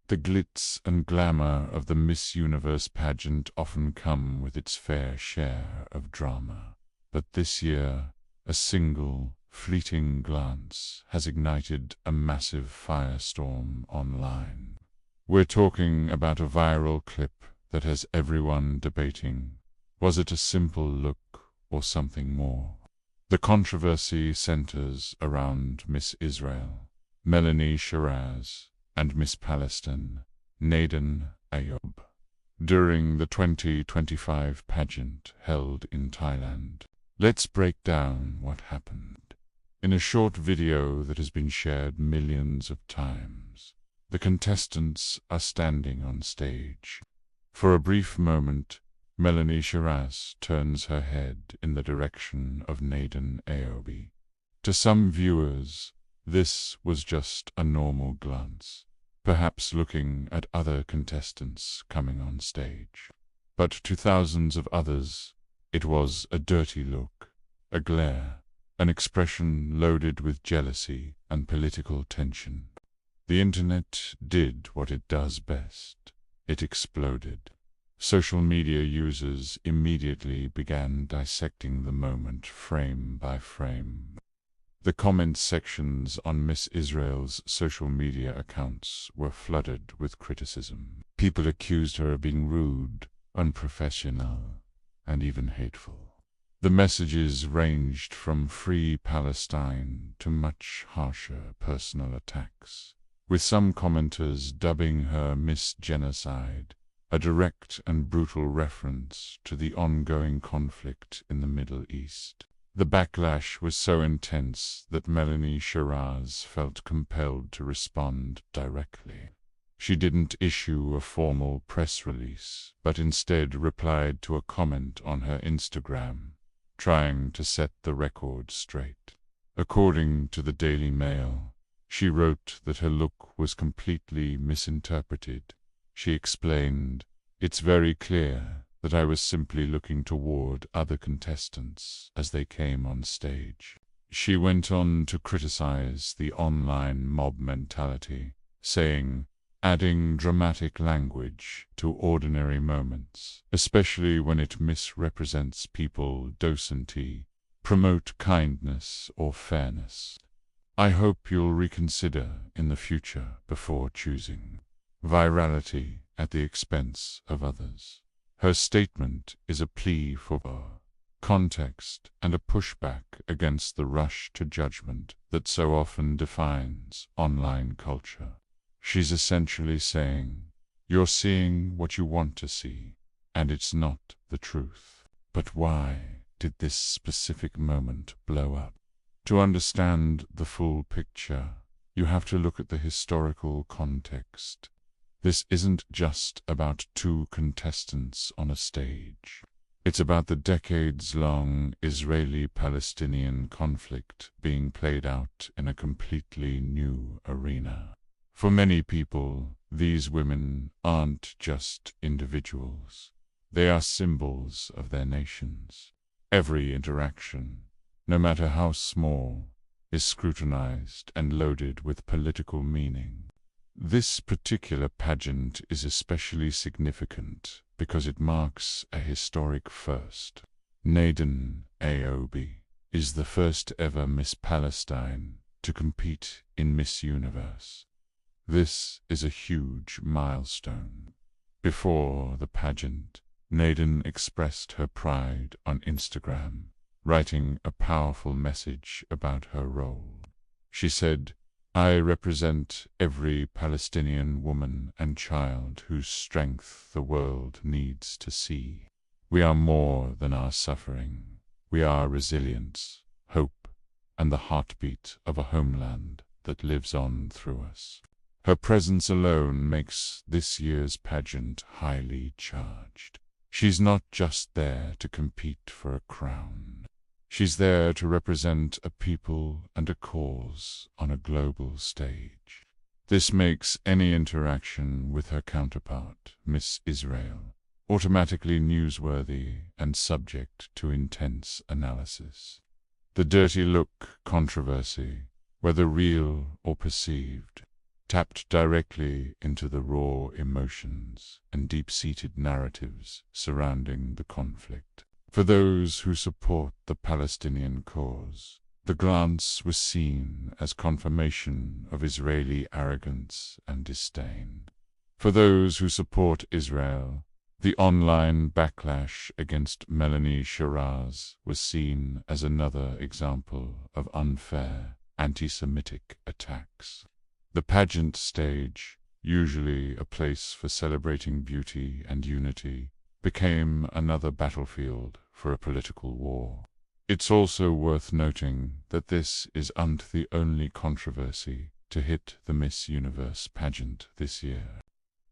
The glitz and glamour of the Miss Universe pageant often come with its fair share of drama. But this year, a single, fleeting glance has ignited a massive firestorm online. We're talking about a viral clip that has everyone debating. Was it a simple look or something more? The controversy centers around Miss Israel, Melanie Shiraz, and Miss Palestine, Naden Ayoub, during the 2025 pageant held in Thailand. Let's break down what happened. In a short video that has been shared millions of times, the contestants are standing on stage. For a brief moment, Melanie Shiraz turns her head in the direction of Naden Ayoub. To some viewers, this was just a normal glance, perhaps looking at other contestants coming on stage. But to thousands of others, it was a dirty look, a glare, an expression loaded with jealousy and political tension. The internet did what it does best. It exploded. Social media users immediately began dissecting the moment frame by frame. The comment sections on Miss Israel's social media accounts were flooded with criticism. People accused her of being rude, unprofessional, and even hateful. The messages ranged from free Palestine to much harsher personal attacks, with some commenters dubbing her Miss Genocide, a direct and brutal reference to the ongoing conflict in the Middle East. The backlash was so intense that Melanie Shiraz felt compelled to respond directly. She didn't issue a formal press release, but instead replied to a comment on her Instagram, trying to set the record straight. According to the Daily Mail, she wrote that her look was completely misinterpreted. She explained, "It's very clear that I was simply looking toward other contestants as they came on stage." She went on to criticize the online mob mentality, saying, "Adding dramatic language to ordinary moments, especially when it misrepresents people, doesn't promote kindness or fairness. I hope you'll reconsider in the future before choosing virality at the expense of others." Her statement is a plea for context and a pushback against the rush to judgment that so often defines online culture. She's essentially saying, "You're seeing what you want to see, and it's not the truth." But why did this specific moment blow up? To understand the full picture, you have to look at the historical context. This isn't just about two contestants on a stage. It's about the decades-long Israeli-Palestinian conflict being played out in a completely new arena. For many people, these women aren't just individuals. They are symbols of their nations. Every interaction, no matter how small, is scrutinized and loaded with political meaning. This particular pageant is especially significant because it marks a historic first. Naden Ayoub is the first ever Miss Palestine to compete in Miss Universe. This is a huge milestone. Before the pageant, Naden expressed her pride on Instagram, writing a powerful message about her role. She said, "I represent every Palestinian woman and child whose strength the world needs to see. We are more than our suffering. We are resilience, hope, and the heartbeat of a homeland that lives on through us." Her presence alone makes this year's pageant highly charged. She's not just there to compete for a crown. She's there to represent a people and a cause on a global stage. This makes any interaction with her counterpart, Miss Israel, automatically newsworthy and subject to intense analysis. The dirty look controversy, whether real or perceived, tapped directly into the raw emotions and deep-seated narratives surrounding the conflict. For those who support the Palestinian cause, the glance was seen as confirmation of Israeli arrogance and disdain. For those who support Israel, the online backlash against Melanie Shiraz was seen as another example of unfair, anti-Semitic attacks. The pageant stage, usually a place for celebrating beauty and unity, became another battlefield for a political war. It's also worth noting that this isn't the only controversy to hit the Miss Universe pageant this year.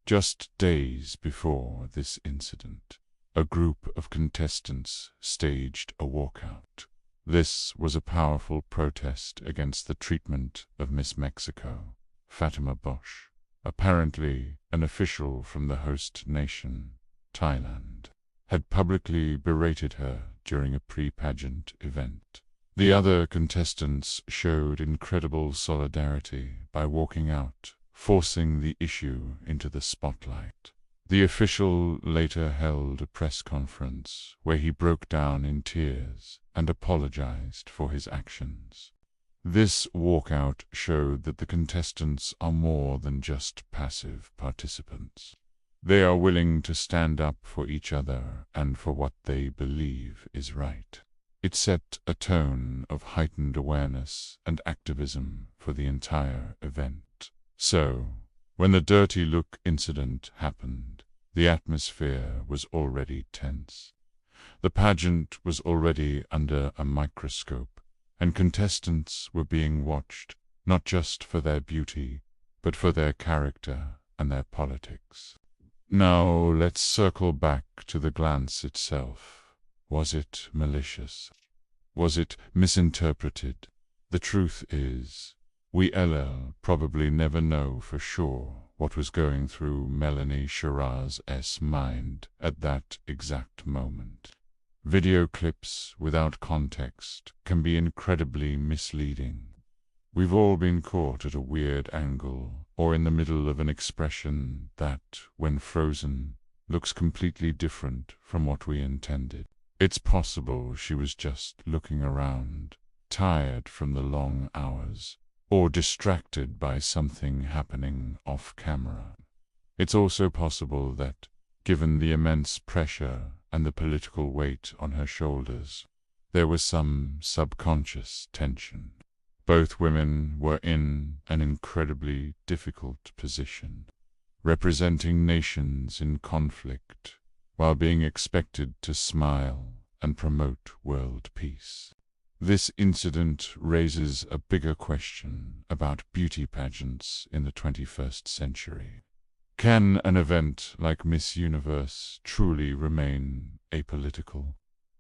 Just days before this incident, a group of contestants staged a walkout. This was a powerful protest against the treatment of Miss Mexico, Fatima Bosch, apparently an official from the host nation, Thailand, had publicly berated her during a pre-pageant event. The other contestants showed incredible solidarity by walking out, forcing the issue into the spotlight. The official later held a press conference where he broke down in tears and apologized for his actions. This walkout showed that the contestants are more than just passive participants. They are willing to stand up for each other and for what they believe is right. It set a tone of heightened awareness and activism for the entire event. So, when the dirty look incident happened, the atmosphere was already tense. The pageant was already under a microscope, and contestants were being watched not just for their beauty, but for their character and their politics. Now let's circle back to the glance itself. Was it malicious? Was it misinterpreted? The truth is, we'll probably never know for sure what was going through Melanie Shiraz's mind at that exact moment. Video clips without context can be incredibly misleading. We've all been caught at a weird angle or in the middle of an expression that, when frozen, looks completely different from what we intended. It's possible she was just looking around, tired from the long hours, or distracted by something happening off camera. It's also possible that, given the immense pressure and the political weight on her shoulders, there was some subconscious tension. Both women were in an incredibly difficult position, representing nations in conflict while being expected to smile and promote world peace. This incident raises a bigger question about beauty pageants in the 21st century. Can an event like Miss Universe truly remain apolitical?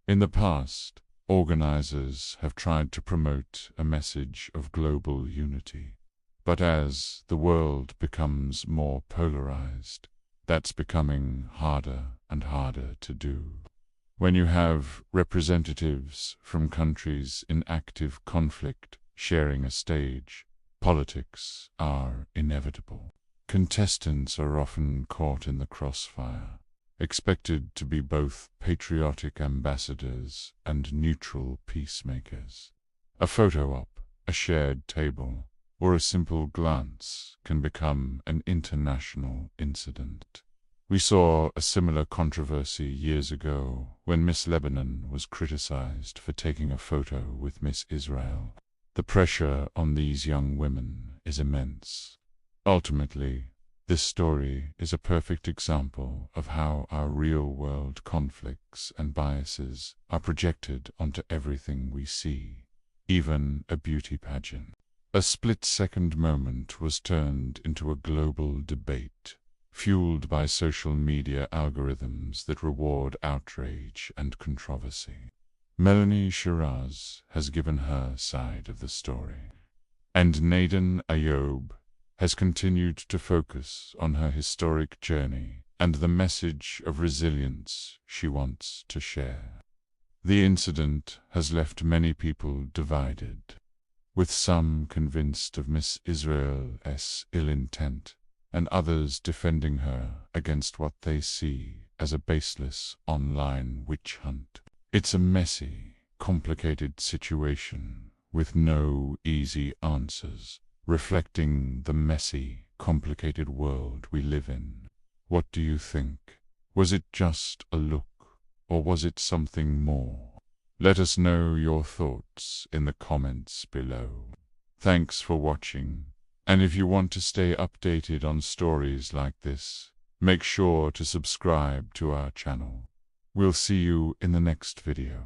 In the past, organizers have tried to promote a message of global unity. But as the world becomes more polarized, that's becoming harder and harder to do. When you have representatives from countries in active conflict sharing a stage, politics are inevitable. Contestants are often caught in the crossfire, expected to be both patriotic ambassadors and neutral peacemakers. A photo op, a shared table, or a simple glance can become an international incident. We saw a similar controversy years ago when Miss Lebanon was criticized for taking a photo with Miss Israel. The pressure on these young women is immense. Ultimately, this story is a perfect example of how our real-world conflicts and biases are projected onto everything we see, even a beauty pageant. A split-second moment was turned into a global debate, fueled by social media algorithms that reward outrage and controversy. Melanie Shiraz has given her side of the story, and Naden Ayoub has continued to focus on her historic journey and the message of resilience she wants to share. The incident has left many people divided. with some convinced of Miss Israel's ill intent, and others defending her against what they see as a baseless online witch hunt. It's a messy, complicated situation with no easy answers, reflecting the messy, complicated world we live in. What do you think? Was it just a look, or was it something more? Let us know your thoughts in the comments below. Thanks for watching, and if you want to stay updated on stories like this, make sure to subscribe to our channel. We'll see you in the next video.